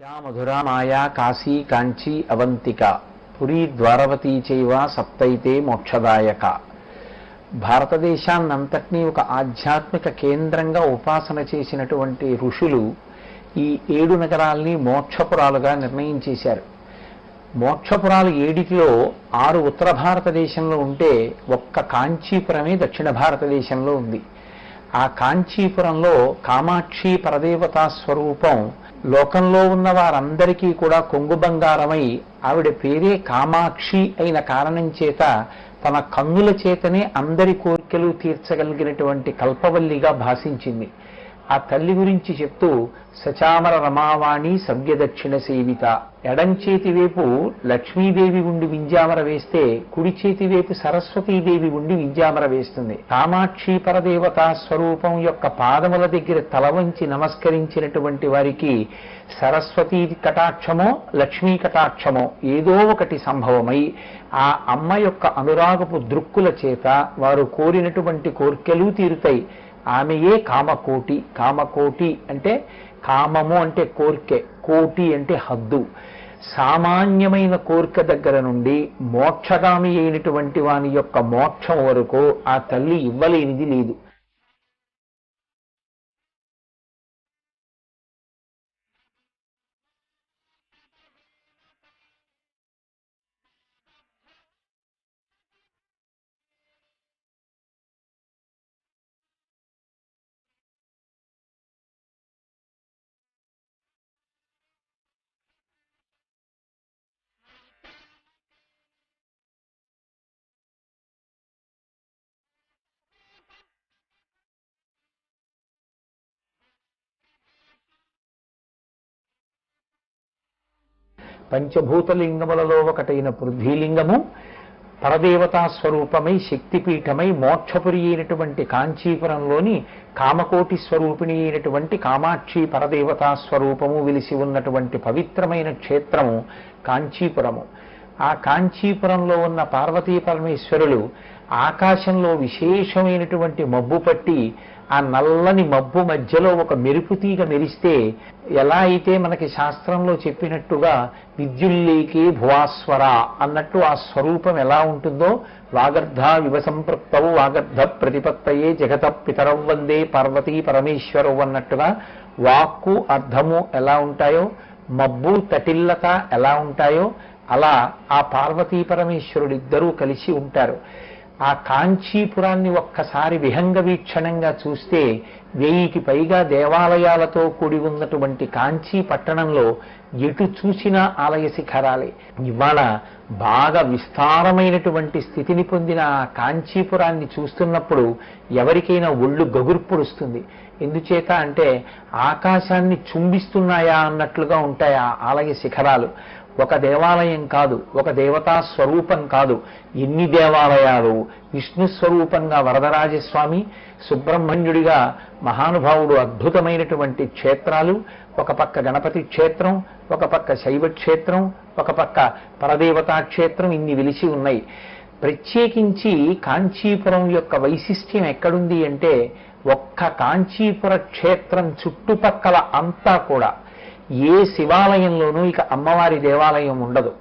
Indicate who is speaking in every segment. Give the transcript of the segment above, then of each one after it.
Speaker 1: మధురా మాయా కాశీ కాంచీ అవంతిక పురీ ద్వారవతీ చైవ సప్తైతే మోక్షదాయక. భారతదేశాన్నంతటినీ ఒక ఆధ్యాత్మిక కేంద్రంగా ఉపాసన చేసినటువంటి ఋషులు ఈ 7 నగరాల్ని మోక్షపురాలుగా నిర్ణయం చేశారు. మోక్షపురాలు 7లో 6 ఉత్తర భారతదేశంలో ఉంటే ఒక్క కాంచీపురమే దక్షిణ భారతదేశంలో ఉంది. ఆ కాంచీపురంలో కామాక్షి పరదేవతా స్వరూపం లోకంలో ఉన్న వారందరికీ కూడా కొంగు బంగారమై ఆవిడ పేరే కామాక్షి అయిన కారణం చేత తన కన్నుల చేతనే అందరి కోరికలు తీర్చగలిగినటువంటి కల్పవల్లిగా భాషించింది. ఆ తల్లి గురించి చెప్తూ సచామర రమావాణి సవ్యదక్షిణ సేవిత, ఎడంచేతి వైపు లక్ష్మీదేవి ఉండి వింజామర వేస్తే కుడి చేతి వైపు సరస్వతీదేవి ఉండి వింజామర వేస్తుంది. కామాక్షి పరదేవతా స్వరూపం యొక్క పాదముల దగ్గర తల వంచి నమస్కరించినటువంటి వారికి సరస్వతీ కటాక్షమో లక్ష్మీ కటాక్షమో ఏదో ఒకటి సంభవమై ఆ అమ్మ యొక్క అనురాగపు దృక్కుల చేత వారు కోరినటువంటి కోర్కెలు తీరుతాయి. ఆమెయే కామకోటి. కామకోటి అంటే కామము అంటే కోర్కె, కోటి అంటే హద్దు. సామాన్యమైన కోరిక దగ్గర నుండి మోక్షగామి అయినటువంటి వాని యొక్క మోక్షం వరకు ఆ తల్లి ఇవ్వలేనిది లేదు. పంచభూతలింగములలో ఒకటైన పృథ్వీలింగము పరదేవతా స్వరూపమై శక్తిపీఠమై మోక్షపురి అయినటువంటి కాంచీపురంలోని కామకోటి స్వరూపిణి అయినటువంటి కామాక్షి పరదేవతా స్వరూపము వెలిసి ఉన్నటువంటి పవిత్రమైన క్షేత్రము కాంచీపురము. ఆ కాంచీపురంలో ఉన్న పార్వతీ పరమేశ్వరులు ఆకాశంలో విశేషమైనటువంటి మబ్బు పట్టి ఆ నల్లని మబ్బు మధ్యలో ఒక మెరుపు తీగ మెరిస్తే ఎలా అయితే మనకి శాస్త్రంలో చెప్పినట్టుగా విద్యుల్లేకే భువాస్వర అన్నట్టు ఆ స్వరూపం ఎలా ఉంటుందో, వాగర్ధ వివసంపృక్తవు వాగర్ధ ప్రతిపత్తయే జగత పితరవ్ వందే పార్వతీ పరమేశ్వరవు అన్నట్టుగా వాక్కు అర్థము ఎలా ఉంటాయో, మబ్బు తటిల్లత ఎలా ఉంటాయో అలా ఆ పార్వతీ పరమేశ్వరుడిద్దరూ కలిసి ఉంటారు. ఆ కాంచీపురాన్ని ఒక్కసారి విహంగ వీక్షణంగా చూస్తే 1000కి పైగా దేవాలయాలతో కూడి ఉన్నటువంటి కాంచీ పట్టణంలో ఎటు చూసినా ఆలయ శిఖరాలే. ఇవాళ బాగా విస్తారమైనటువంటి స్థితిని పొందిన ఆ కాంచీపురాన్ని చూస్తున్నప్పుడు ఎవరికైనా ఒళ్ళు గగుర్పుడుస్తుంది. ఎందుచేత అంటే ఆకాశాన్ని చుంబిస్తున్నాయా అన్నట్లుగా ఉంటాయి ఆ ఆలయ శిఖరాలు. ఒక దేవాలయం కాదు, ఒక దేవతా స్వరూపం కాదు, ఎన్ని దేవాలయాలు. విష్ణు స్వరూపంగా వరదరాజస్వామి, సుబ్రహ్మణ్యుడిగా మహానుభావుడు అద్భుతమైనటువంటి క్షేత్రాలు, ఒక పక్క గణపతి క్షేత్రం, ఒక పక్క శైవ క్షేత్రం, ఒక పక్క పరదేవతా క్షేత్రం, ఇన్ని వెలిసి ఉన్నాయి. ప్రత్యేకించి కాంచీపురం యొక్క వైశిష్ట్యం ఎక్కడుంది అంటే ఒక్క కాంచీపుర క్షేత్రం చుట్టుపక్కల అంతా కూడా ఏ శివాలయంలోనూ ఇక అమ్మవారి దేవాలయం ఉండదు.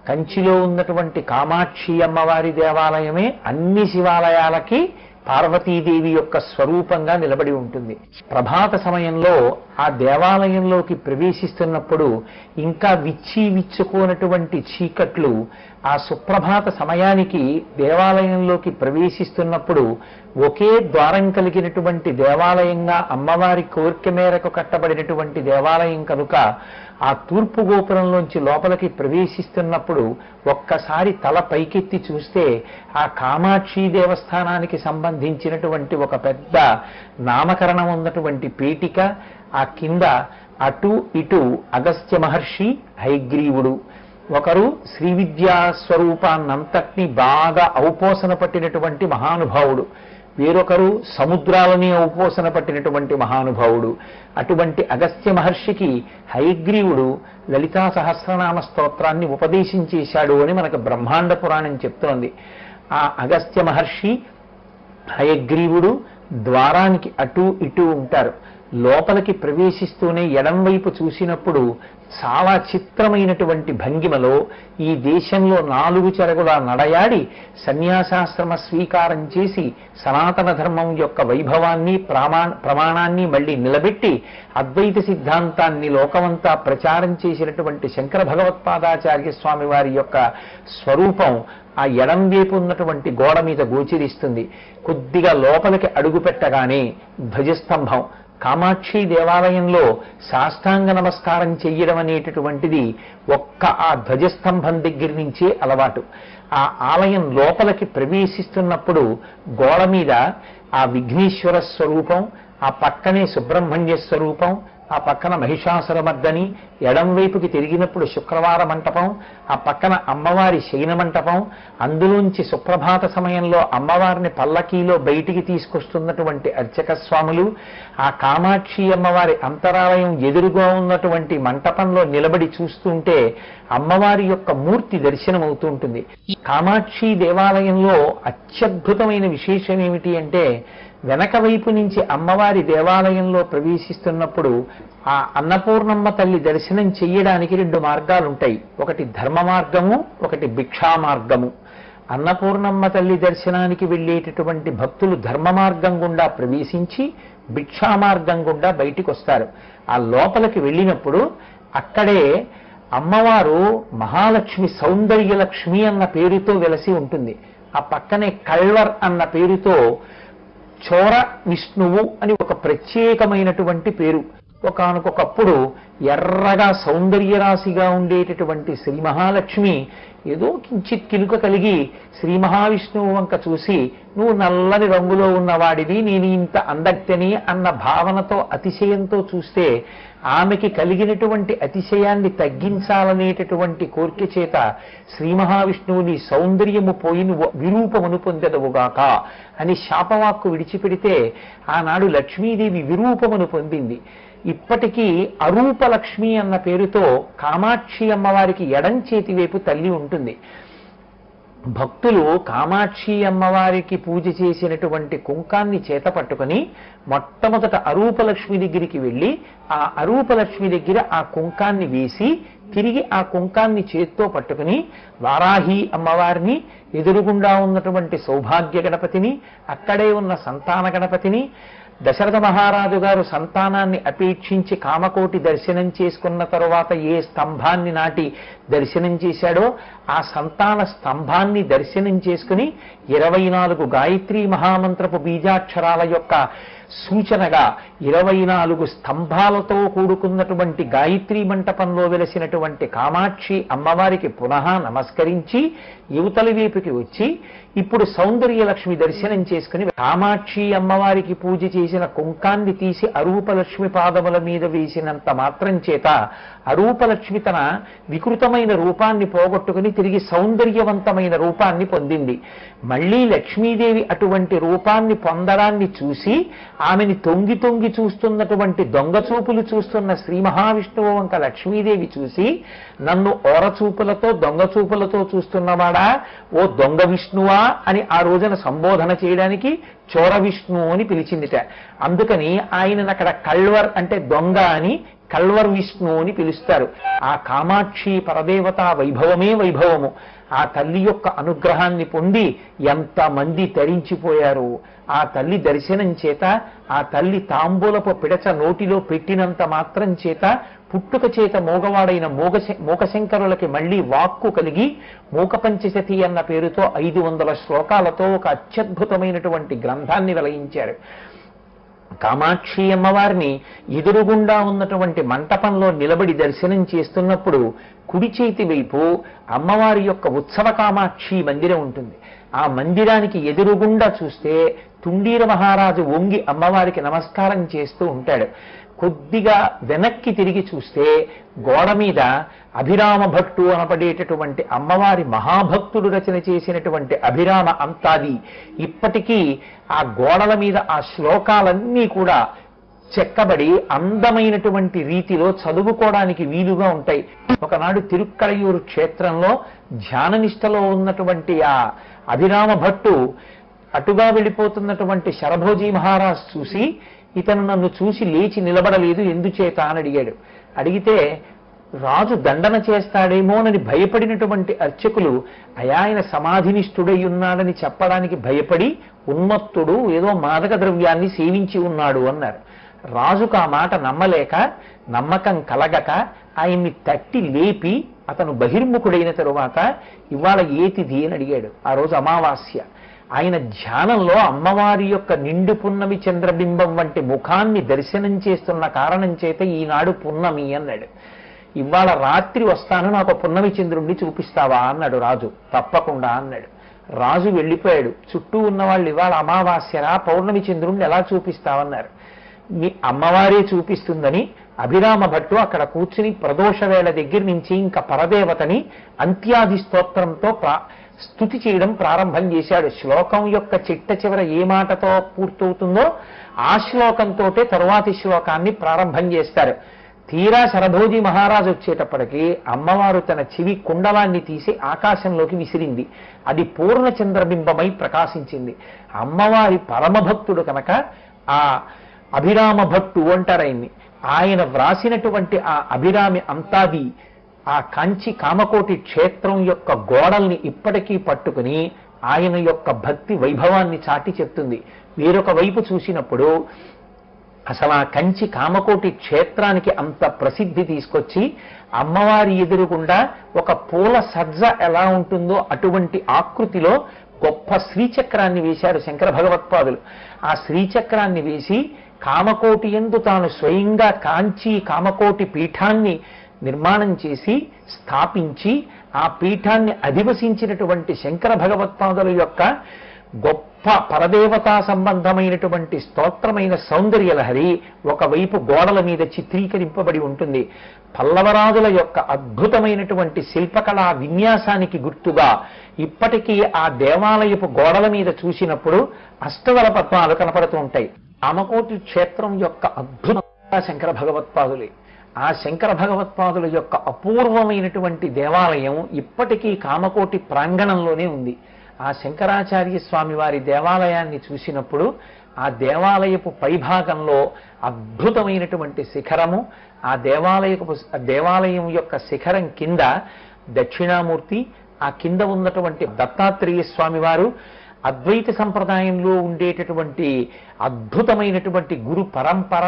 Speaker 1: కంచిలో ఉన్నటువంటి కామాక్షి అమ్మవారి దేవాలయమే అన్ని శివాలయాలకి పార్వతీదేవి యొక్క స్వరూపంగా నిలబడి ఉంటుంది. ప్రభాత సమయంలో ఆ దేవాలయంలోకి ప్రవేశిస్తున్నప్పుడు ఇంకా విచ్చుకోనటువంటి చీకట్లు ఆ సుప్రభాత సమయానికి దేవాలయంలోకి ప్రవేశిస్తున్నప్పుడు ఒకే ద్వారం కలిగినటువంటి దేవాలయంగా అమ్మవారి కోరిక మేరకు కట్టబడినటువంటి దేవాలయం కనుక ఆ తూర్పు గోపురంలోంచి లోపలికి ప్రవేశిస్తున్నప్పుడు ఒక్కసారి తల పైకెత్తి చూస్తే ఆ కామాక్షి దేవస్థానానికి సంబంధించినటువంటి ఒక పెద్ద నామకరణం ఉన్నటువంటి పేటిక, ఆ కింద అటు ఇటు అగస్త్య మహర్షి, హయగ్రీవుడు, ఒకరు శ్రీ విద్యా స్వరూపాన్నంతటినీ బాగా ఔపోసన పట్టినటువంటి మహానుభావుడు, వేరొకరు సముద్రాలని ఔపోసన పట్టినటువంటి మహానుభావుడు. అటువంటి అగస్త్య మహర్షికి హయగ్రీవుడు లలితా సహస్రనామ స్తోత్రాన్ని ఉపదేశం చేశాడు అని మనకు బ్రహ్మాండ పురాణం చెప్తోంది. ఆ అగస్త్య మహర్షి హయగ్రీవుడు ద్వారానికి అటు ఇటు ఉంటారు. లోపలికి ప్రవేశిస్తూనే ఎడం వైపు చూసినప్పుడు చాలా చిత్రమైనటువంటి భంగిమలో ఈ దేశంలో 4 చెరగుల నడయాడి సన్యాసాశ్రమ స్వీకారం చేసి సనాతన ధర్మం యొక్క వైభవాన్ని ప్రమాణాన్ని మళ్ళీ నిలబెట్టి అద్వైత సిద్ధాంతాన్ని లోకమంతా ప్రచారం చేసినటువంటి శంకర భగవత్పాదాచార్య స్వామి వారి యొక్క స్వరూపం ఆ ఎడం వైపు ఉన్నటువంటి గోడ మీద గోచరిస్తుంది. కొద్దిగా లోపలికి అడుగు పెట్టగానే ధ్వజస్తంభం. కామాక్షి దేవాలయంలో సాష్టాంగ నమస్కారం చెయ్యడం అనేటటువంటిది ఒక్క ఆ ధ్వజస్తంభం దగ్గర నుంచే అలవాటు. ఆ ఆలయం లోపలికి ప్రవేశిస్తున్నప్పుడు గోడ మీద ఆ విఘ్నేశ్వర స్వరూపం, ఆ పక్కనే సుబ్రహ్మణ్య స్వరూపం, ఆ పక్కన మహిషాసురమర్దని, ఎడం వైపుకి తిరిగినప్పుడు శుక్రవార మంటపం, ఆ పక్కన అమ్మవారి శయన మంటపం, అందులోంచి సుప్రభాత సమయంలో అమ్మవారిని పల్లకీలో బయటికి తీసుకొస్తున్నటువంటి అర్చక స్వాములు, ఆ కామాక్షి అమ్మవారి అంతరాలయం ఎదురుగా ఉన్నటువంటి మంటపంలో నిలబడి చూస్తుంటే అమ్మవారి యొక్క మూర్తి దర్శనమవుతూ ఉంటుంది. ఈ కామాక్షి దేవాలయంలో అత్యద్భుతమైన విశేషం ఏమిటి అంటే, వెనక వైపు నుంచి అమ్మవారి దేవాలయంలో ప్రవేశిస్తున్నప్పుడు ఆ అన్నపూర్ణమ్మ తల్లి దర్శనం చెయ్యడానికి 2 మార్గాలు ఉంటాయి. ఒకటి ధర్మ మార్గము, ఒకటి భిక్షా మార్గము. అన్నపూర్ణమ్మ తల్లి దర్శనానికి వెళ్ళేటటువంటి భక్తులు ధర్మ మార్గం గుండా ప్రవేశించి భిక్షా మార్గం గుండా బయటికి వస్తారు. ఆ లోపలికి వెళ్ళినప్పుడు అక్కడే అమ్మవారు మహాలక్ష్మి, సౌందర్యలక్ష్మి అన్న పేరుతో వెలసి ఉంటుంది. ఆ పక్కనే కల్వర్ అన్న పేరుతో చోర విష్ణువు అని ఒక ప్రత్యేకమైనటువంటి పేరు. ఒకానొకప్పుడు ఎర్రగా సౌందర్యరాశిగా ఉండేటటువంటి శ్రీ మహాలక్ష్మి ఏదో కించిత్ కిలుక కలిగి శ్రీ మహావిష్ణువు వంక చూసి, నువ్వు నల్లని రంగులో ఉన్నవాడివి, నేను ఇంత అందక్తని అన్న భావనతో అతిశయంతో చూస్తే ఆమెకి కలిగినటువంటి అతిశయాన్ని తగ్గించాలనేటటువంటి కోరిక చేత శ్రీ మహావిష్ణువుని సౌందర్యము పోయి నువ్వు విరూపమును పొందెదవుగాక అని శాపవాక్కు విడిచిపెడితే ఆనాడు లక్ష్మీదేవి విరూపమును పొందింది. ఇప్పటికీ అరూపలక్ష్మి అన్న పేరుతో కామాక్షి అమ్మవారికి ఎడం చేతి వైపు తల్లి ఉంటుంది. భక్తులు కామాక్షి అమ్మవారికి పూజ చేసినటువంటి కుంకాన్ని చేత పట్టుకొని మొట్టమొదట అరూపలక్ష్మి దగ్గరికి వెళ్ళి ఆ అరూపలక్ష్మి దగ్గర ఆ కుంకాన్ని వేసి తిరిగి ఆ కుంకాన్ని చేత్తో పట్టుకుని వారాహి అమ్మవారిని, ఎదురుగుండా ఉన్నటువంటి సౌభాగ్య గణపతిని, అక్కడే ఉన్న సంతాన గణపతిని, దశరథ మహారాజు గారు సంతానాన్ని అపేక్షించి కామకోటి దర్శనం చేసుకున్న తరువాత ఏ స్తంభాన్ని నాటి దర్శనం చేశాడో ఆ సంతాన స్తంభాన్ని దర్శనం చేసుకుని 24 గాయత్రీ మహామంత్రపు బీజాక్షరాల యొక్క సూచనగా 24 స్తంభాలతో కూడుకున్నటువంటి గాయత్రీ మంటపంలో వెలసినటువంటి కామాక్షి అమ్మవారికి పునః నమస్కరించి యువతలి వైపుకి వచ్చి ఇప్పుడు సౌందర్యలక్ష్మి దర్శనం చేసుకుని కామాక్షి అమ్మవారికి పూజ చేసిన కుంకాన్ని తీసి అరూపలక్ష్మి పాదముల మీద వేసినంత మాత్రం చేత అరూపలక్ష్మి తన వికృతమైన రూపాన్ని పోగొట్టుకుని తిరిగి సౌందర్యవంతమైన రూపాన్ని పొందింది. మళ్ళీ లక్ష్మీదేవి అటువంటి రూపాన్ని పొందడాన్ని చూసి ఆమెని తొంగి తొంగి చూస్తున్నటువంటి దొంగ చూపులు చూస్తున్న శ్రీ మహావిష్ణువు వంక లక్ష్మీదేవి చూసి, నన్ను ఓరచూపులతో దొంగ చూపులతో చూస్తున్నవాడా, ఓ దొంగ విష్ణువా అని ఆ రోజున సంబోధన చేయడానికి చోర విష్ణు అని పిలిచిందిట. అందుకని ఆయనను అక్కడ కల్వర్ అంటే దొంగ అని కల్వర్ విష్ణు అని పిలుస్తారు. ఆ కామాక్షి పరదేవతా వైభవమే వైభవము. ఆ తల్లి యొక్క అనుగ్రహాన్ని పొంది ఎంతమంది తరించిపోయారు. ఆ తల్లి దర్శనం చేత, ఆ తల్లి తాంబూలపు పిడచ నోటిలో పెట్టినంత మాత్రం చేత పుట్టుక చేత మోగవాడైన మూకశంకరులకి మళ్లీ వాక్కు కలిగి మూకపంచశతి అన్న పేరుతో 500 శ్లోకాలతో ఒక అత్యద్భుతమైనటువంటి గ్రంథాన్ని వెలయించారు. కామాక్షి అమ్మవారిని ఎదురుగుండా ఉన్నటువంటి మంటపంలో నిలబడి దర్శనం చేస్తున్నప్పుడు కుడి చేతి వైపు అమ్మవారి యొక్క ఉత్సవ కామాక్షి మందిరం ఉంటుంది. ఆ మందిరానికి ఎదురుగుండా చూస్తే తుండీర మహారాజు వంగి అమ్మవారికి నమస్కారం చేస్తూ ఉంటాడు. కొద్దిగా వెనక్కి తిరిగి చూస్తే గోడ మీద అభిరామ భట్టు అనపడేటటువంటి అమ్మవారి మహాభక్తుడు రచన చేసినటువంటి అభిరామ అంతాది ఇప్పటికీ ఆ గోడల మీద ఆ శ్లోకాలన్నీ కూడా చెక్కబడి అందమైనటువంటి రీతిలో చదువుకోవడానికి వీలుగా ఉంటాయి. ఒకనాడు తిరుక్కడయూరు క్షేత్రంలో ధ్యాననిష్టలో ఉన్నటువంటి ఆ అభిరామ భట్టు అటుగా వెళ్ళిపోతున్నటువంటి శరభోజీ మహారాజ్ చూసి, ఇతను నన్ను చూసి లేచి నిలబడలేదు ఎందుచేత అని అడిగాడు. అడిగితే రాజు దండన చేస్తాడేమోనని భయపడినటువంటి అర్చకులు ఆయన సమాధినిష్ఠుడై ఉన్నాడని చెప్పడానికి భయపడి ఉన్మత్తుడు ఏదో మాదక ద్రవ్యాన్ని సేవించి ఉన్నాడు అన్నారు. రాజుకు ఆ మాట నమ్మలేక నమ్మకం కలగక ఆయన్ని తట్టి లేపి అతను బహిర్ముఖుడైన తరువాత ఇవాళ ఏ తిథి అని అడిగాడు. ఆ రోజు అమావాస్య. ఆయన ధ్యానంలో అమ్మవారి యొక్క నిండు పున్నమి చంద్రబింబం వంటి ముఖాన్ని దర్శనం చేస్తున్న కారణం చేత ఈనాడు పున్నమి అన్నాడు. ఇవాళ రాత్రి వస్తాను, నాకు పున్నమి చంద్రుణ్ణి చూపిస్తావా అన్నాడు రాజు. తప్పకుండా అన్నాడు. రాజు వెళ్ళిపోయాడు. చుట్టూ ఉన్న వాళ్ళు ఇవాళ అమావాస్యరా, పౌర్ణమి చంద్రుణ్ణి ఎలా చూపిస్తావన్నారు. మీ అమ్మవారే చూపిస్తుందని అభిరామ భట్టు అక్కడ కూర్చుని ప్రదోష వేళ దగ్గర నుంచి ఇంకా పరదేవతని అంత్యాది స్తోత్రంతో స్తుతి చేయడం ప్రారంభం చేశాడు. శ్లోకం యొక్క చిట్ట చివర ఏ మాటతో పూర్తవుతుందో ఆ శ్లోకంతో తరువాతి శ్లోకాన్ని ప్రారంభం చేస్తారు. తీరా శరభోజి మహారాజు వచ్చేటప్పటికి అమ్మవారు తన చెవి కుండలాన్ని తీసి ఆకాశంలోకి విసిరింది. అది పూర్ణ చంద్రబింబమై ప్రకాశించింది. అమ్మవారి పరమభక్తుడు కనుక ఆ అభిరామ భట్టు అంటారాయన్ని. ఆయన వ్రాసినటువంటి ఆ అభిరామి అంతాది ఆ కంచి కామకోటి క్షేత్రం యొక్క గోడల్ని ఇప్పటికీ పట్టుకుని ఆయన యొక్క భక్తి వైభవాన్ని చాటి చెప్తుంది. వేరొక వైపు చూసినప్పుడు అసలు ఆ కంచి కామకోటి క్షేత్రానికి అంత ప్రసిద్ధి తీసుకొచ్చి అమ్మవారి ఎదురుగుండా ఒక పూల సజ్జ ఎలా ఉంటుందో అటువంటి ఆకృతిలో గొప్ప శ్రీచక్రాన్ని వేశారు శంకర భగవత్పాదులు. ఆ శ్రీచక్రాన్ని వేసి కామకోటి యందు తాను స్వయంగా కాంచి కామకోటి పీఠాన్ని నిర్మాణం చేసి స్థాపించి ఆ పీఠాన్ని అధివసించినటువంటి శంకర భగవత్పాదుల యొక్క గొప్ప పరదేవతా సంబంధమైనటువంటి స్తోత్రమైన సౌందర్యలహరి ఒకవైపు గోడల మీద చిత్రీకరింపబడి ఉంటుంది. పల్లవరాజుల యొక్క అద్భుతమైనటువంటి శిల్పకళా విన్యాసానికి గుర్తుగా ఇప్పటికీ ఆ దేవాలయపు గోడల మీద చూసినప్పుడు అష్టదళ పద్మాలు కనపడుతూ ఉంటాయి. కామకోటి క్షేత్రం యొక్క అద్భుత శంకర భగవత్పాదులే. ఆ శంకర భగవత్పాదుల యొక్క అపూర్వమైనటువంటి దేవాలయం ఇప్పటికీ కామకోటి ప్రాంగణంలోనే ఉంది. ఆ శంకరాచార్య స్వామి వారి దేవాలయాన్ని చూసినప్పుడు ఆ దేవాలయపు పైభాగంలో అద్భుతమైనటువంటి శిఖరము, ఆ దేవాలయం యొక్క శిఖరం కింద దక్షిణామూర్తి, ఆ కింద ఉన్నటువంటి దత్తాత్రేయ స్వామి వారు, అద్వైత సంప్రదాయంలో ఉండేటటువంటి అద్భుతమైనటువంటి గురు పరంపర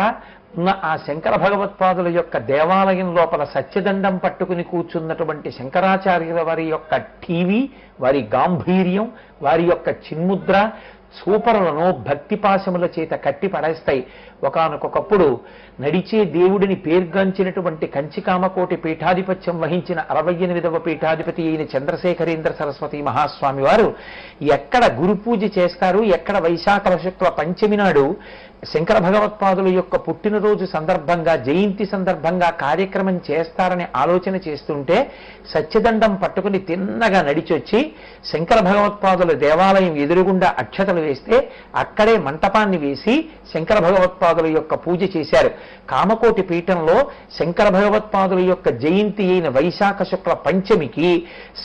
Speaker 1: ఉన్న ఆ శంకర భగవత్పాదుల యొక్క దేవాలయం లోపల సత్యదండం పట్టుకుని కూర్చున్నటువంటి శంకరాచార్యుల వారి యొక్క టీవీ, వారి గాంభీర్యం, వారి యొక్క చిన్ముద్ర సూపరులను భక్తిపాశముల చేత కట్టి పడేస్తాయి. ఒకానొకప్పుడు నడిచే దేవుడిని పేర్గాంచినటువంటి కంచికామకోటి పీఠాధిపత్యం వహించిన 68వ పీఠాధిపతి అయిన చంద్రశేఖరేంద్ర సరస్వతి మహాస్వామి వారు ఎక్కడ గురు పూజ చేస్తారు, ఎక్కడ వైశాఖ శుక్ల పంచమి నాడు శంకర భగవత్పాదుల యొక్క పుట్టినరోజు సందర్భంగా, జయంతి సందర్భంగా కార్యక్రమం చేస్తారని ఆలోచన చేస్తుంటే సత్యదండం పట్టుకుని తిన్నగా నడిచొచ్చి శంకర భగవత్పాదుల దేవాలయం ఎదురుగుండా అక్షతలు వేస్తే అక్కడే మంటపాన్ని వేసి శంకర భగవత్పాదుల యొక్క పూజ చేశారు. కామకోటి పీఠంలో శంకర భగవత్పాదుల యొక్క జయంతి అయిన వైశాఖ శుక్ల పంచమికి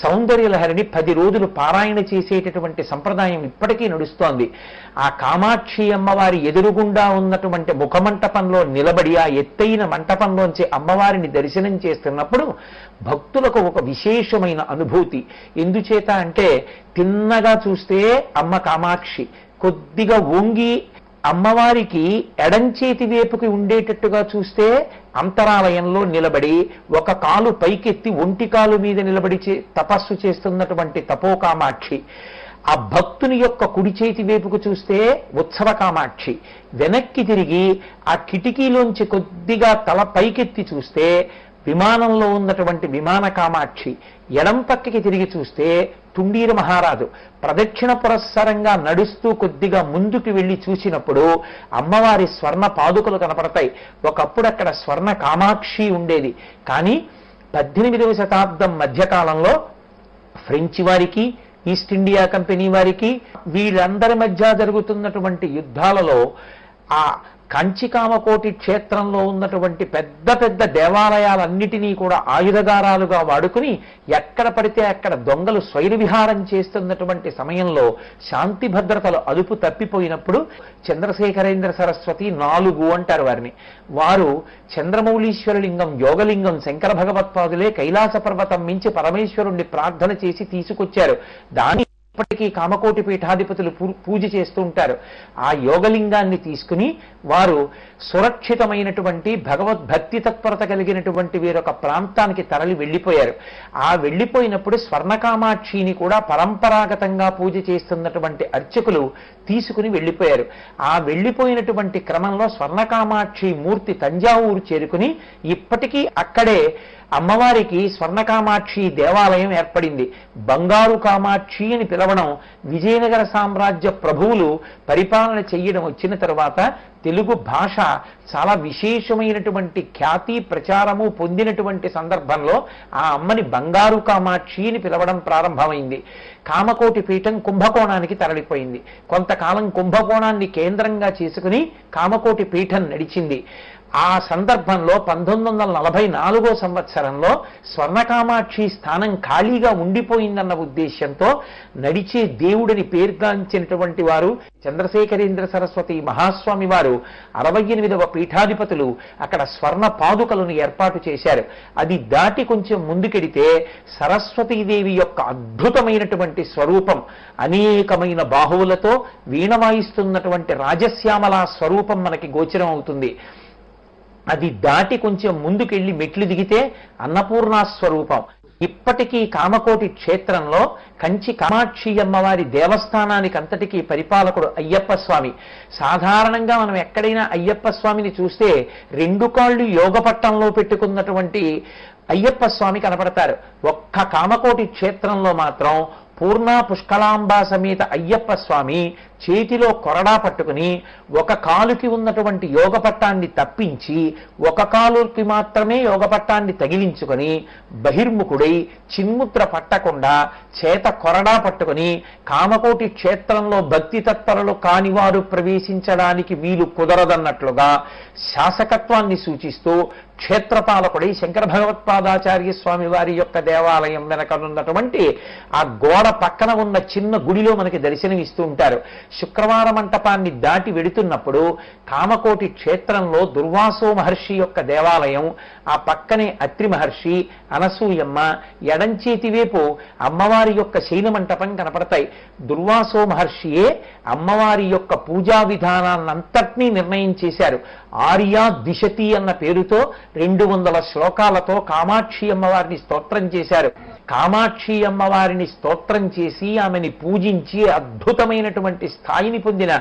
Speaker 1: సౌందర్యలహరిని 10 రోజులు పారాయణ చేసేటటువంటి సంప్రదాయం ఇప్పటికీ నడుస్తోంది. ఆ కామాక్షి అమ్మవారి ఎదురుగుండా ఉన్నటువంటి ముఖమంటపంలో నిలబడి ఆ ఎత్తైన మంటపంలోంచి అమ్మవారిని దర్శనం చేస్తున్నప్పుడు భక్తులకు ఒక విశేషమైన అనుభూతి. ఎందుచేత అంటే తిన్నగా చూస్తే అమ్మ కామాక్షి, కొద్దిగా వంగి అమ్మవారికి ఎడంచేతి వైపుకి ఉండేటట్టుగా చూస్తే అంతరాలయంలో నిలబడి ఒక కాలు పైకెత్తి ఒంటి కాలు మీద నిలబడి తపస్సు చేస్తున్నటువంటి తపోకామాక్షి, ఆ భక్తుని యొక్క కుడి చేతి వైపుకు చూస్తే ఉత్సవ కామాక్షి, వెనక్కి తిరిగి ఆ కిటికీలోంచి కొద్దిగా తల పైకెత్తి చూస్తే విమానంలో ఉన్నటువంటి విమాన కామాక్షి, ఎడం పక్కకి తిరిగి చూస్తే తుండీరు మహారాజు, ప్రదక్షిణ పురస్సరంగా నడుస్తూ కొద్దిగా ముందుకు వెళ్ళి చూసినప్పుడు అమ్మవారి స్వర్ణ పాదుకలు కనపడతాయి. ఒకప్పుడు అక్కడ స్వర్ణ కామాక్షి ఉండేది. కానీ 18వ శతాబ్దం మధ్యకాలంలో ఫ్రెంచి వారికి, ఈస్ట్ ఇండియా కంపెనీ వారికి, వీళ్ళందరి మధ్య జరుగుతున్నటువంటి యుద్ధాలలో ఆ కంచి కామకోటి క్షేత్రంలో ఉన్నటువంటి పెద్ద పెద్ద దేవాలయాలన్నిటినీ కూడా ఆయుధగారాలుగా వాడుకుని ఎక్కడ పడితే అక్కడ దొంగలు స్వైర విహారం చేస్తున్నటువంటి సమయంలో శాంతి భద్రతలు అదుపు తప్పిపోయినప్పుడు చంద్రశేఖరేంద్ర సరస్వతి 4 అంటారు వారిని. వారు చంద్రమౌళీశ్వరలింగం, యోగలింగం, శంకర భగవత్పాదులే కైలాస పర్వతం మించి పరమేశ్వరుణ్ణి ప్రార్థన చేసి తీసుకొచ్చారు. దాని ఇప్పటికీ కామకోటి పీఠాధిపతులు పూజ చేస్తూ ఉంటారు. ఆ యోగలింగాన్ని తీసుకుని వారు సురక్షితమైనటువంటి భగవద్భక్తి తత్పరత కలిగినటువంటి వీరొక ప్రాంతానికి తరలి వెళ్ళిపోయారు. ఆ వెళ్ళిపోయినప్పుడు స్వర్ణకామాక్షిని కూడా పరంపరాగతంగా పూజ చేస్తున్నటువంటి అర్చకులు తీసుకుని వెళ్ళిపోయారు. ఆ వెళ్ళిపోయినటువంటి క్రమంలో స్వర్ణకామాక్షి మూర్తి తంజావూరు చేరుకుని ఇప్పటికీ అక్కడే అమ్మవారికి స్వర్ణకామాక్షి దేవాలయం ఏర్పడింది. బంగారు కామాక్షి అని పిలవడం విజయనగర సామ్రాజ్య ప్రభువులు పరిపాలన చెయ్యడం వచ్చిన తరువాత తెలుగు భాష చాలా విశేషమైనటువంటి ఖ్యాతి ప్రచారము పొందినటువంటి సందర్భంలో ఆ అమ్మని బంగారు కామాక్షి అని పిలవడం ప్రారంభమైంది. కామకోటి పీఠం కుంభకోణానికి తరలిపోయింది. కొంతకాలం కుంభకోణాన్ని కేంద్రంగా చేసుకుని కామకోటి పీఠం నడిచింది. ఆ సందర్భంలో 1944 సంవత్సరంలో స్వర్ణకామాక్షి స్థానం ఖాళీగా ఉండిపోయిందన్న ఉద్దేశ్యంతో నడిచే దేవుడిని పేర్గాంచినటువంటి వారు చంద్రశేఖరేంద్ర సరస్వతి మహాస్వామి వారు 68వ పీఠాధిపతులు అక్కడ స్వర్ణ పాదుకలను ఏర్పాటు చేశారు. అది దాటి కొంచెం ముందుకెడితే సరస్వతీదేవి యొక్క అద్భుతమైనటువంటి స్వరూపం, అనేకమైన బాహువులతో వీణ వాయిస్తున్నటువంటి రాజశ్యామల స్వరూపం మనకి గోచరం అవుతుంది. అది దాటి కొంచెం ముందుకెళ్ళి మెట్లు దిగితే అన్నపూర్ణా స్వరూపం. ఇప్పటికీ కామకోటి క్షేత్రంలో కంచి కామాక్షి అమ్మవారి దేవస్థానానికి అంతటికీ పరిపాలకుడు అయ్యప్ప స్వామి. సాధారణంగా మనం ఎక్కడైనా అయ్యప్ప స్వామిని చూస్తే 2 కాళ్ళు యోగపట్టంలో పెట్టుకున్నటువంటి అయ్యప్ప స్వామి కనపడతారు. ఒక్క కామకోటి క్షేత్రంలో మాత్రం పూర్ణ పుష్కలాంబా సమేత అయ్యప్ప స్వామి చేతిలో కొరడా పట్టుకుని ఒక కాలుకి ఉన్నటువంటి యోగపట్టాన్ని తప్పించి ఒక కాలుకి మాత్రమే యోగపట్టాన్ని తగిలించుకొని బహిర్ముఖుడై చిన్ముద్ర పట్టకుండా చేత కొరడా పట్టుకుని కామకోటి క్షేత్రంలో భక్తి తత్పరులు కానివారు ప్రవేశించడానికి వీలు కుదరదన్నట్లుగా శాసకత్వాన్ని సూచిస్తూ క్షేత్రపాలకుడై శంకర భగవత్పాదాచార్య స్వామి వారి యొక్క దేవాలయం వెనకనున్నటువంటి ఆ గోడ పక్కన ఉన్న చిన్న గుడిలో మనకి దర్శనమిస్తూ ఉంటారు. శుక్రవార మంటపాన్ని దాటి వెడుతున్నప్పుడు కామకోటి క్షేత్రంలో దుర్వాసో మహర్షి యొక్క దేవాలయం, ఆ పక్కనే అత్రి మహర్షి, అనసూయమ్మ, ఎడంచేతి వైపు అమ్మవారి యొక్క శైన మంటపం కనపడతాయి. దుర్వాసో మహర్షియే అమ్మవారి యొక్క పూజా విధానాన్నంతటినీ నిర్ణయం చేశారు. ఆర్యా దిశతి అన్న పేరుతో 200 శ్లోకాలతో కామాక్షి అమ్మవారిని స్తోత్రం చేశారు. కామాక్షి అమ్మవారిని స్తోత్రం చేసి ఆమెని పూజించి అద్భుతమైనటువంటి స్థాయిని పొందిన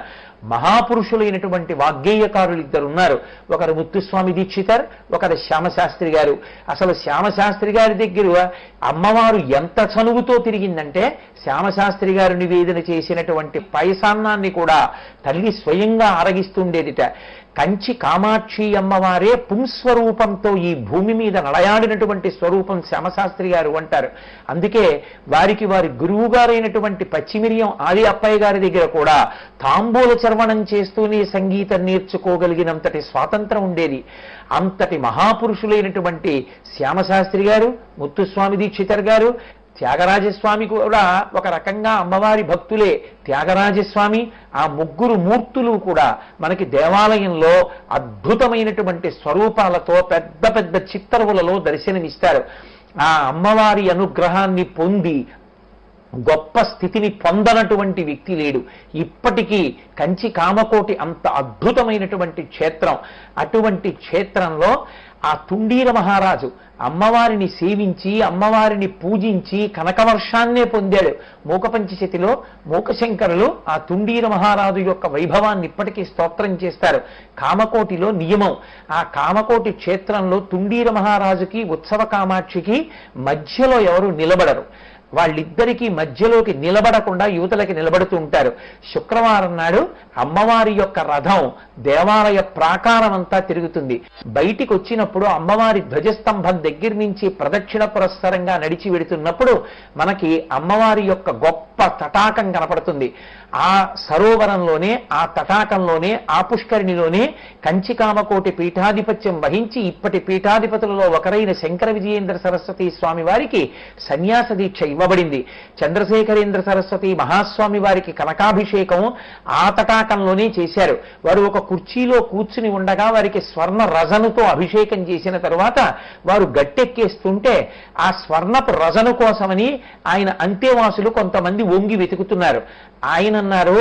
Speaker 1: మహాపురుషులైనటువంటి వాగ్గేయకారులు 2 ఉన్నారు. ఒకరు ముత్తుస్వామి దీక్షితర్, ఒకరు శ్యామశాస్త్రి గారు. అసలు శ్యామశాస్త్రి గారి దగ్గర అమ్మవారు ఎంత చనువుతో తిరిగిందంటే శ్యామశాస్త్రి గారు నివేదన చేసినటువంటి పాయసాన్నాన్ని కూడా తల్లి స్వయంగా ఆరగిస్తుండేదిట. కంచి కామాక్షి అమ్మవారే పుంస్వరూపంతో ఈ భూమి మీద నడయాడినటువంటి స్వరూపం శ్యామశాస్త్రి గారు అంటారు. అందుకే వారికి వారి గురువు గారైనటువంటి పచ్చిమిరియం ఆది అప్పయ్య గారి దగ్గర కూడా తాంబూల చర్వణం చేస్తూనే సంగీతం నేర్చుకోగలిగినంతటి స్వాతంత్రం ఉండేది. అంతటి మహాపురుషులైనటువంటి శ్యామశాస్త్రి గారు, ముత్తుస్వామి దీక్షితర్ గారు, త్యాగరాజస్వామి కూడా ఒక రకంగా అమ్మవారి భక్తులే. త్యాగరాజస్వామి, ఆ 3 మూర్తులు కూడా మనకి దేవాలయంలో అద్భుతమైనటువంటి స్వరూపాలతో పెద్ద పెద్ద చిత్తరువులలో దర్శనమిస్తారు. ఆ అమ్మవారి అనుగ్రహాన్ని పొంది గొప్ప స్థితిని పొందనటువంటి వ్యక్తి లేడు. ఇప్పటికీ కంచి కామకోటి అంత అద్భుతమైనటువంటి క్షేత్రం. అటువంటి క్షేత్రంలో ఆ తుండీర మహారాజు అమ్మవారిని సేవించి అమ్మవారిని పూజించి కనకవర్షాన్నే పొందాడు. మూకపంచశతిలో మూకశంకరులు ఆ తుండీర మహారాజు యొక్క వైభవాన్ని ఇప్పటికీ స్తోత్రం చేస్తారు. కామకోటిలో నియమం, ఆ కామకోటి క్షేత్రంలో తుండీర మహారాజుకి ఉత్సవ కామాక్షికి మధ్యలో ఎవరు నిలబడరు. వాళ్ళిద్దరికీ మధ్యలోకి నిలబడకుండా యువతలకి నిలబడుతూ ఉంటారు. శుక్రవారం నాడు అమ్మవారి యొక్క రథం దేవాలయ ప్రాకారం అంతా తిరుగుతుంది. బయటికి వచ్చినప్పుడు అమ్మవారి ధ్వజస్తంభం దగ్గర నుంచి ప్రదక్షిణ పురస్సరంగా నడిచి వెడుతున్నప్పుడు మనకి అమ్మవారి యొక్క గొప్ప తటాకం కనపడుతుంది. ఆ సరోవరంలోనే, ఆ తటాకంలోనే, ఆ పుష్కరిణిలోనే కంచికామకోటి పీఠాధిపత్యం వహించి ఇప్పటి పీఠాధిపతులలో ఒకరైన శంకర విజయేంద్ర సరస్వతి స్వామి వారికి సన్యాస దీక్ష ఇవ్వబడింది. చంద్రశేఖరేంద్ర సరస్వతి మహాస్వామి వారికి కనకాభిషేకం ఆ తటాకంలోనే చేశారు. వారు ఒక కుర్చీలో కూర్చుని ఉండగా వారికి స్వర్ణ రజనుతో అభిషేకం చేసిన తరువాత వారు గట్టెక్కేస్తుంటే ఆ స్వర్ణపు రజను కోసమని ఆయన అంతేవాసులు కొంతమంది వంగి వెతుకుతున్నారు. ఆయన అన్నారు,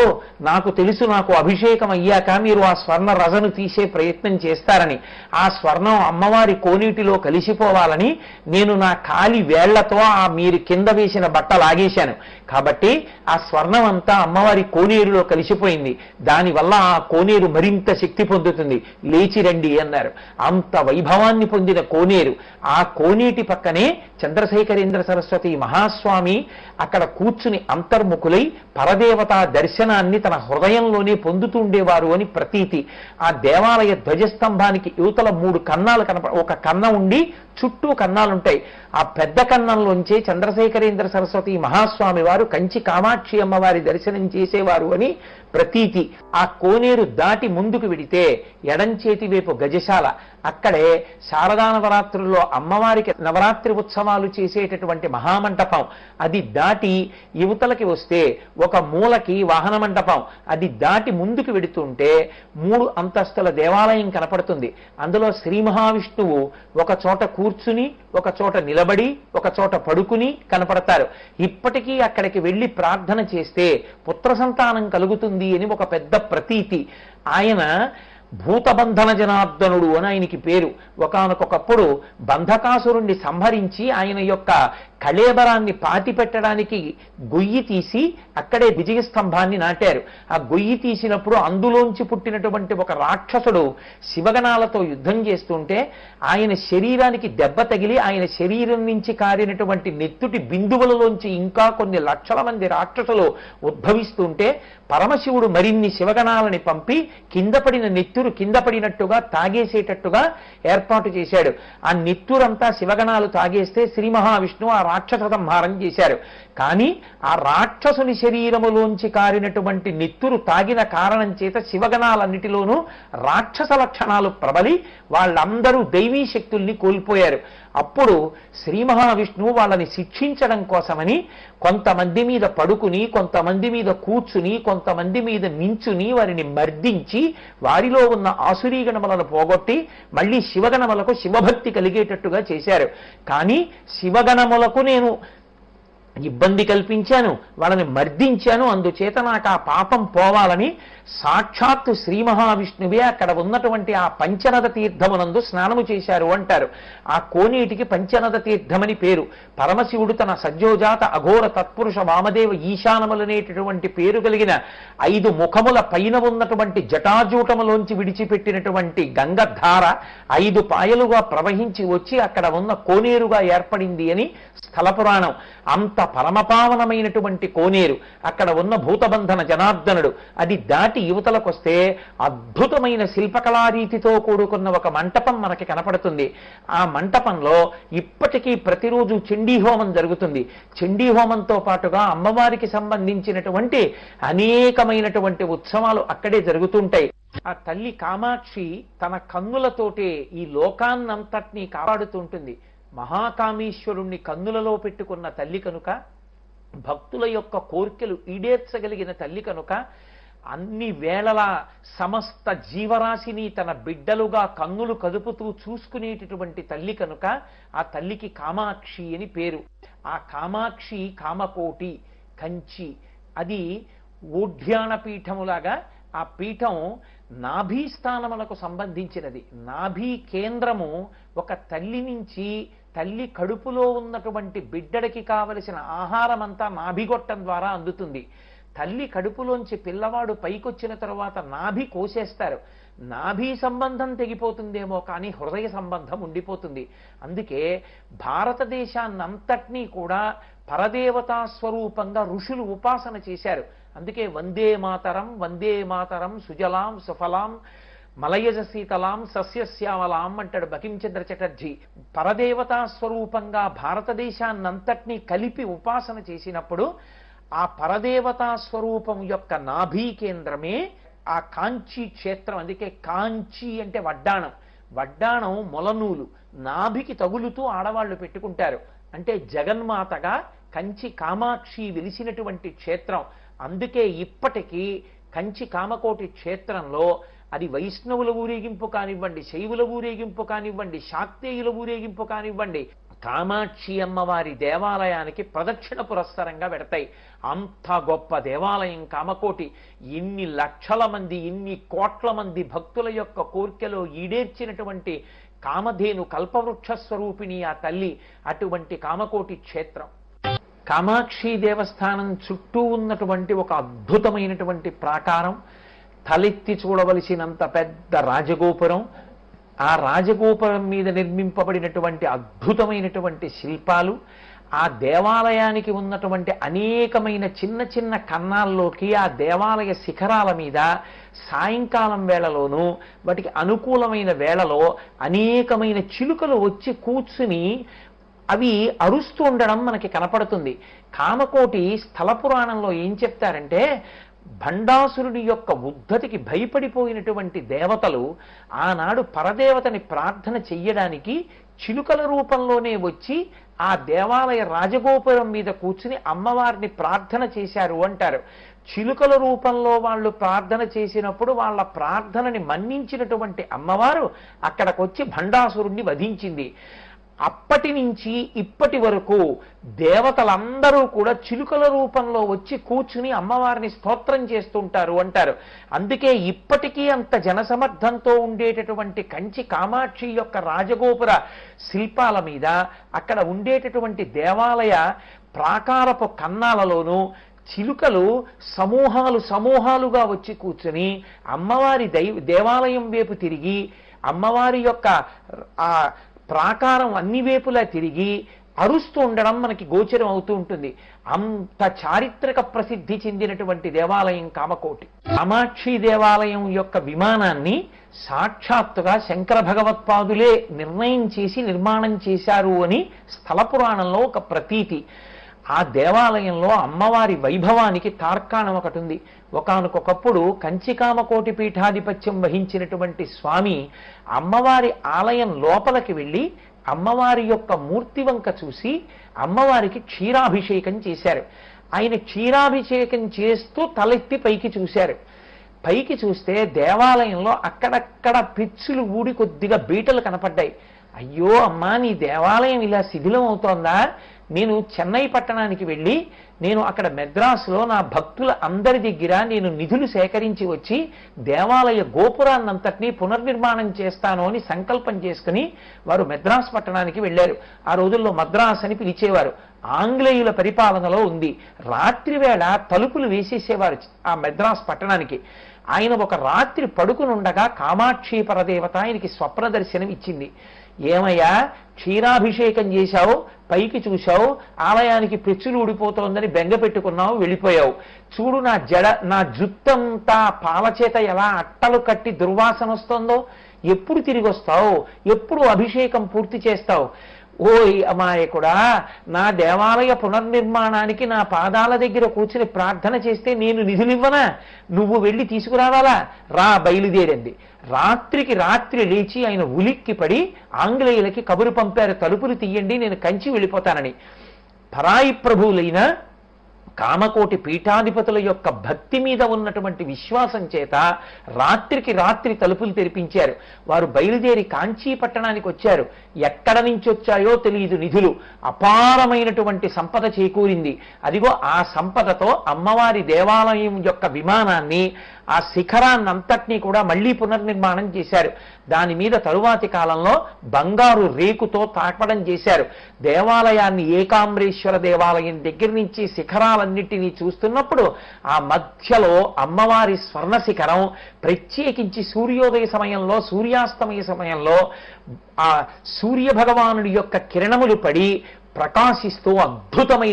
Speaker 1: నాకు తెలుసు, నాకు అభిషేకం అయ్యాక మీరు ఆ స్వర్ణ రజను తీసే ప్రయత్నం చేస్తారని. ఆ స్వర్ణం అమ్మవారి కోనీటిలో కలిసిపోవాలని నేను నా కాలి వేళ్లతో ఆ మీరు కింద వేసిన బట్ట లాగేశాను. కాబట్టి ఆ స్వర్ణం అంతా అమ్మవారి కోనేరులో కలిసిపోయింది. దానివల్ల ఆ కోనేరు మరింత శక్తి పొందుతుంది, లేచి రండి అన్నారు. అంత వైభవాన్ని పొందిన కోనేరు. ఆ కోనేటి పక్కనే చంద్రశేఖరేంద్ర సరస్వతి మహాస్వామి అక్కడ కూర్చుని అంతర్ముఖులై పరదేవతా దర్శనాన్ని తన హృదయంలోనే పొందుతుండేవారు అని ప్రతీతి. ఆ దేవాలయ ధ్వజస్తంభానికి యువతల 3 కన్నాలు ఒక కన్న ఉండి చుట్టూ కన్నాలుంటాయి. ఆ పెద్ద కన్నంలోంచే చంద్రశేఖరేంద్ర సరస్వతి మహాస్వామి వారు కంచి కామాక్షి అమ్మవారి దర్శనం చేసేవారు అని ప్రతీతి. ఆ కోనేరు దాటి ముందుకు వెడితే ఎడంచేతి వైపు గజశాల, అక్కడే శారదా నవరాత్రుల్లో అమ్మవారికి నవరాత్రి ఉత్సవాలు చేసేటటువంటి మహామంటపం. అది దాటి యువతలకి వస్తే ఒక మూలకి వాహన మంటపం. అది దాటి ముందుకు వెడుతుంటే 3 అంతస్తుల దేవాలయం కనపడుతుంది. అందులో శ్రీ మహావిష్ణువు ఒక చోట కూర్చుని, ఒక చోట నిలబడి, ఒక చోట పడుకుని కనపడతారు. ఇప్పటికీ అక్కడికి వెళ్ళి ప్రార్థన చేస్తే పుత్ర సంతానం కలుగుతుంది అని ఒక పెద్ద ప్రతీతి. ఆయన భూతబంధన జనార్దనుడు అని ఆయనకి పేరు. ఒకానొకప్పుడు బంధకాసురుణ్ణి సంహరించి ఆయన యొక్క కళేబరాన్ని పాతి పెట్టడానికి గొయ్యి తీసి అక్కడే విజయస్తంభాన్ని నాటారు. ఆ గొయ్యి తీసినప్పుడు అందులోంచి పుట్టినటువంటి ఒక రాక్షసుడు శివగణాలతో యుద్ధం చేస్తుంటే ఆయన శరీరానికి దెబ్బ తగిలి ఆయన శరీరం నుంచి కారినటువంటి నెత్తుటి బిందువులలోంచి ఇంకా కొన్ని లక్షల మంది రాక్షసులు ఉద్భవిస్తుంటే పరమశివుడు మరిన్ని శివగణాలని పంపి కింద పడిన నెత్తురు కింద పడినట్టుగా తాగేసేటట్టుగా ఏర్పాటు చేశాడు. ఆ నెత్తురంతా శివగణాలు తాగేస్తే శ్రీ మహావిష్ణువు ఆ రాక్షస సంహారం చేశారు. కానీ ఆ రాక్షసుని శరీరములోంచి కారినటువంటి నెత్తురు తాగిన కారణం చేత శివగణాలన్నిటిలోనూ రాక్షస లక్షణాలు ప్రబలి వాళ్ళందరూ దైవీ శక్తుల్ని కోల్పోయారు. అప్పుడు శ్రీ మహావిష్ణువు వాళ్ళని శిక్షించడం కోసమని కొంతమంది మీద పడుకుని, కొంతమంది మీద కూర్చుని, కొంతమంది మీద నించుని వారిని మర్దించి వారిలో ఉన్న ఆసురీగణములను పోగొట్టి మళ్ళీ శివగణములకు శివభక్తి కలిగేటట్టుగా చేశారు. కానీ శివగణములకు నేను ఇబ్బంది కల్పించాను, వాళ్ళని మర్దించాను, అందుచేత నాకు ఆ పాపం పోవాలని సాక్షాత్తు శ్రీ మహావిష్ణువే అక్కడ ఉన్నటువంటి ఆ పంచనద తీర్థమునందు స్నానము చేశారు అంటారు. ఆ కోనేటికి పంచనద తీర్థమని పేరు. పరమశివుడు తన సజ్జోజాత అఘోర తత్పురుష వామదేవ ఈశానములనేటటువంటి పేరు కలిగిన 5 ముఖముల పైన ఉన్నటువంటి జటాజూటములోంచి విడిచిపెట్టినటువంటి గంగధార 5 పాయలుగా ప్రవహించి వచ్చి అక్కడ ఉన్న కోనేరుగా ఏర్పడింది అని స్థల పురాణం. అంత పరమపావనమైనటువంటి కోనేరు. అక్కడ ఉన్న భూతబంధన జనార్దనుడు. అది దాటి యువతలకొస్తే అద్భుతమైన శిల్పకళారీతితో కూడుకున్న ఒక మంటపం మనకి కనపడుతుంది. ఆ మంటపంలో ఇప్పటికీ ప్రతిరోజు చండీహోమం జరుగుతుంది. చండీహోమంతో పాటుగా అమ్మవారికి సంబంధించినటువంటి అనేకమైనటువంటి ఉత్సవాలు అక్కడే జరుగుతుంటాయి. ఆ తల్లి కామాక్షి తన కన్నులతోటే ఈ లోకాన్నంతటినీ కాపాడుతుంటుంది. మహాకామేశ్వరుణ్ణి కన్నులలో పెట్టుకున్న తల్లి కనుక, భక్తుల యొక్క కోర్కెలు ఈడేర్చగలిగిన తల్లి కనుక, అన్ని వేళలా సమస్త జీవరాశిని తన బిడ్డలుగా కన్నులు కదుపుతూ చూసుకునేటటువంటి తల్లి కనుక ఆ తల్లికి కామాక్షి అని పేరు. ఆ కామాక్షి కామకోటి కంచి, అది ఓఢ్యాన పీఠములాగా ఆ పీఠం నాభీ స్థానములకు సంబంధించినది. నాభీ కేంద్రము ఒక తల్లి నుంచి తల్లి కడుపులో ఉన్నటువంటి బిడ్డడికి కావలసిన ఆహారం అంతా నాభిగొట్టం ద్వారా అందుతుంది. తల్లి కడుపులోంచి పిల్లవాడు పైకొచ్చిన తరువాత నాభి కోసేస్తారు. నాభి సంబంధం తెగిపోతుందేమో కానీ హృదయ సంబంధం ఉండిపోతుంది. అందుకే భారతదేశాన్నంతటినీ కూడా పరదేవతా స్వరూపంగా ఋషులు ఉపాసన చేశారు. అందుకే వందే మాతరం సుజలాం సుఫలాం మలయజ శీతలాం సస్యశ్యామలాం అంటాడు బకించంద్ర చటర్జీ. పరదేవతా స్వరూపంగా భారతదేశాన్నంతటినీ కలిపి ఉపాసన చేసినప్పుడు ఆ పరదేవతా స్వరూపం యొక్క నాభీ కేంద్రమే ఆ కాంచీ క్షేత్రం. అందుకే కాంచీ అంటే వడ్డాణం. వడ్డాణం మొలనూలు నాభికి తగులుతూ ఆడవాళ్లు పెట్టుకుంటారు. అంటే జగన్మాతగా కంచి కామాక్షి వెలిసినటువంటి క్షేత్రం. అందుకే ఇప్పటికీ కంచి కామకోటి క్షేత్రంలో అది వైష్ణవుల ఊరేగింపు కానివ్వండి, శైవుల ఊరేగింపు కానివ్వండి, శాక్తేయుల ఊరేగింపు కానివ్వండి, కామాక్షి అమ్మవారి దేవాలయానికి ప్రదక్షిణ పురస్సరంగా పెడతాయి. అంత గొప్ప దేవాలయం కామకోటి. ఇన్ని లక్షల మంది, ఇన్ని కోట్ల మంది భక్తుల యొక్క కోర్కెలో ఈడేర్చినటువంటి కామధేను కల్పవృక్ష స్వరూపిణి ఆ తల్లి. అటువంటి కామకోటి క్షేత్రం. కామాక్షి దేవస్థానం చుట్టూ ఉన్నటువంటి ఒక అద్భుతమైనటువంటి ప్రాకారం, తలెత్తి చూడవలసినంత పెద్ద రాజగోపురం, ఆ రాజగోపురం మీద నిర్మింపబడినటువంటి అద్భుతమైనటువంటి శిల్పాలు, ఆ దేవాలయానికి ఉన్నటువంటి అనేకమైన చిన్న చిన్న కన్నాల్లోకి ఆ దేవాలయ శిఖరాల మీద సాయంకాలం వేళలోనూ వాటికి అనుకూలమైన వేళలో అనేకమైన చిలుకలు వచ్చి కూర్చుని అవి అరుస్తూ ఉండడం మనకి కనపడుతుంది. కామకోటి స్థల పురాణంలో ఏం చెప్తారంటే, భండాసురుడి యొక్క ఉద్ధతికి భయపడిపోయినటువంటి దేవతలు ఆనాడు పరదేవతని ప్రార్థన చెయ్యడానికి చిలుకల రూపంలోనే వచ్చి ఆ దేవాలయ రాజగోపురం మీద కూర్చుని అమ్మవారిని ప్రార్థన చేశారు అంటారు. చిలుకల రూపంలో వాళ్ళు ప్రార్థన చేసినప్పుడు వాళ్ళ ప్రార్థనని మన్నించినటువంటి అమ్మవారు అక్కడికొచ్చి భండాసురుణ్ణి వధించింది. అప్పటి నుంచి ఇప్పటి వరకు దేవతలందరూ కూడా చిలుకల రూపంలో వచ్చి కూర్చుని అమ్మవారిని స్తోత్రం చేస్తుంటారు అంటారు. అందుకే ఇప్పటికీ అంత జనసమర్థంతో ఉండేటటువంటి కంచి కామాక్షి యొక్క రాజగోపుర శిల్పాల మీద అక్కడ ఉండేటటువంటి దేవాలయ ప్రాకారపు కన్నాలలోనూ చిలుకలు సమూహాలు సమూహాలుగా వచ్చి కూర్చుని అమ్మవారి దేవాలయం వైపు తిరిగి అమ్మవారి యొక్క ఆ ప్రాకారం అన్ని వైపులా తిరిగి అరుస్తూ ఉండడం మనకి గోచరం అవుతూ ఉంటుంది. అంత చారిత్రక ప్రసిద్ధి చెందినటువంటి దేవాలయం కామకోటి. కామాక్షి దేవాలయం యొక్క విమానాన్ని సాక్షాత్తుగా శంకర భగవత్పాదులే నిర్ణయం చేసి నిర్మాణం చేశారు అని స్థల పురాణంలో ఒక ప్రతీతి. ఆ దేవాలయంలో అమ్మవారి వైభవానికి తార్కాణం ఒకటి ఉంది. ఒకానొకప్పుడు కంచికామకోటి పీఠాధిపత్యం వహించినటువంటి స్వామి అమ్మవారి ఆలయం లోపలికి వెళ్ళి అమ్మవారి యొక్క మూర్తి వంక చూసి అమ్మవారికి క్షీరాభిషేకం చేశారు. ఆయన క్షీరాభిషేకం చేస్తూ తలెత్తి పైకి చూశారు. పైకి చూస్తే దేవాలయంలో అక్కడక్కడ పిచ్చులు ఊడి కొద్దిగా బీటలు కనపడ్డాయి. అయ్యో అమ్మా, నీ దేవాలయం ఇలా శిథిలం అవుతోందా? నేను చెన్నై పట్టణానికి వెళ్ళి నేను అక్కడ మెద్రాసులో నా భక్తుల అందరి దగ్గర నేను నిధులు సేకరించి వచ్చి దేవాలయ గోపురాన్నంతటినీ పునర్నిర్మాణం చేస్తాను అని సంకల్పం చేసుకుని వారు మెద్రాస్ పట్టణానికి వెళ్ళారు. ఆ రోజుల్లో మద్రాస్ అని పిలిచేవారు. ఆంగ్లేయుల పరిపాలనలో ఉంది. రాత్రి వేళ తలుపులు వేసేసేవారు ఆ మెద్రాస్ పట్టణానికి. ఆయన ఒక రాత్రి పడుకునుండగా కామాక్షి పరదేవత ఆయనకి స్వప్న దర్శనం ఇచ్చింది. ఏమయ్యా, క్షీరాభిషేకం చేశావు, పైకి చూశావు, ఆలయానికి పెచ్చులు ఊడిపోతోందని బెంగ పెట్టుకున్నావు, వెళ్ళిపోయావు. చూడు నా జుత్తంతా పాలచేత ఎలా అట్టలు కట్టి దుర్వాసన వస్తుందో, ఎప్పుడు తిరిగి వస్తావు, ఎప్పుడు అభిషేకం పూర్తి చేస్తావు? ఓయ్ అమాయకుడా, నా దేవాలయ పునర్నిర్మాణానికి నా పాదాల దగ్గర కూర్చుని ప్రార్థన చేస్తే నేను నిధులివ్వనా? నువ్వు వెళ్ళి తీసుకురావాలా? రా, బయలుదేరింది. రాత్రికి రాత్రి లేచి ఆయన ఉలిక్కి పడి ఆంగ్లేయులకి కబురు పంపారు, తలుపులు తీయండి, నేను కంచి వెళ్ళిపోతానని. పరాయి ప్రభువులైన కామకోటి పీఠాధిపతుల యొక్క భక్తి మీద ఉన్నటువంటి విశ్వాసం చేత రాత్రికి రాత్రి తలుపులు తెరిపించారు. వారు బయలుదేరి కాంచీ పట్టణానికి వచ్చారు. ఎక్కడ నుంచి వచ్చాయో తెలియదు నిధులు. అపారమైనటువంటి సంపద చేకూరింది. అదిగో ఆ సంపదతో అమ్మవారి దేవాలయం యొక్క విమానాన్ని ఆ శిఖరాన్నంతటినీ కూడా మళ్లీ పునర్నిర్మాణం చేశారు. దాని మీద తరువాతి కాలంలో బంగారు రేకుతో తాపడం చేశారు. దేవాలయాన్ని ఏకాంబరేశ్వర దేవాలయం దగ్గర నుంచి శిఖరాలన్నిటినీ చూస్తున్నప్పుడు ఆ మధ్యలో అమ్మవారి స్వర్ణ శిఖరం, ప్రత్యేకించి సూర్యోదయ సమయంలో సూర్యాస్తమయ సమయంలో ఆ సూర్య భగవానుడి యొక్క కిరణములు పడి ప్రకాశిస్తూ అద్భుతమైన